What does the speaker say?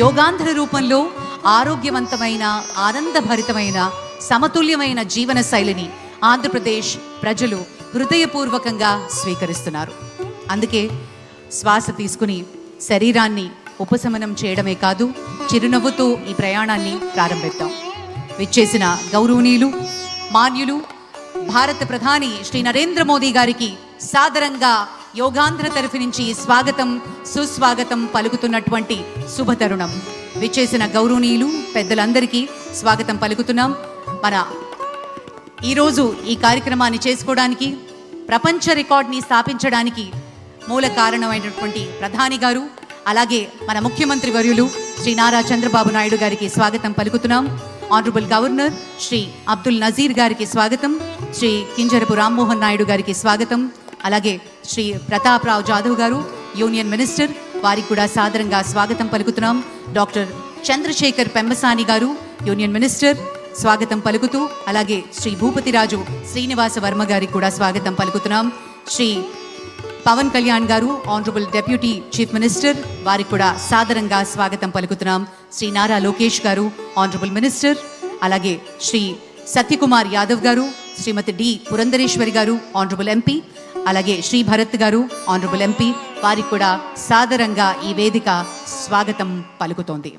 యోగాంధ్ర రూపంలో ఆరోగ్యవంతమైన, ఆనందభరితమైన, సమతుల్యమైన జీవన శైలిని ఆంధ్రప్రదేశ్ ప్రజలు హృదయపూర్వకంగా స్వీకరిస్తున్నారు. అందుకే శ్వాస తీసుకుని శరీరాన్ని ఉపశమనం చేయడమే కాదు, చిరునవ్వుతో ఈ ప్రయాణాన్ని ప్రారంభిద్దాం. విచ్చేసిన గౌరవనీయులు, మాన్యులు, భారత ప్రధాని శ్రీ నరేంద్ర మోదీ గారికి సాదరంగా యోగాంధ్ర తరఫు నుంచి స్వాగతం, సుస్వాగతం పలుకుతున్నటువంటి శుభతరుణం. విచ్చేసిన గౌరవనీయులు, పెద్దలందరికీ స్వాగతం పలుకుతున్నాం. మన ఈరోజు ఈ కార్యక్రమాన్ని చేసుకోవడానికి, ప్రపంచ రికార్డ్ని స్థాపించడానికి మూల కారణమైనటువంటి ప్రధాని గారు, అలాగే మన ముఖ్యమంత్రి వర్యులు శ్రీ నారా చంద్రబాబు నాయుడు గారికి స్వాగతం పలుకుతున్నాం. ఆనరబుల్ గవర్నర్ శ్రీ అబ్దుల్ నజీర్ గారికి స్వాగతం, శ్రీ కింజరపు రామ్మోహన్ నాయుడు గారికి స్వాగతం, అలాగే శ్రీ ప్రతాప్ రావు జాదవ్ గారు యూనియన్ మినిస్టర్, వారికి కూడా సాదరంగా స్వాగతం పలుకుతున్నాం. డాక్టర్ చంద్రశేఖర్ పెంబసాని గారు యూనియన్ మినిస్టర్, స్వాగతం పలుకుతూ, అలాగే శ్రీ భూపతిరాజు శ్రీనివాస వర్మ గారికి కూడా స్వాగతం పలుకుతున్నాం. శ్రీ పవన్ కళ్యాణ్ గారు ఆనరబుల్ డెప్యూటీ చీఫ్ మినిస్టర్, వారికి కూడా సాదరంగా స్వాగతం పలుకుతున్నాం. శ్రీ నారా లోకేష్ గారు ఆనరబుల్ మినిస్టర్, అలాగే శ్రీ సత్యకుమార్ యాదవ్ గారు, శ్రీమతి డి పురంధరేశ్వరి గారు ఆనరబుల్ ఎంపీ, అలాగే శ్రీ భరత్ గారు ఆనరబుల్ ఎంపీ, వారికి కూడా సాదరంగా ఈ వేదిక స్వాగతం పలుకుతోంది.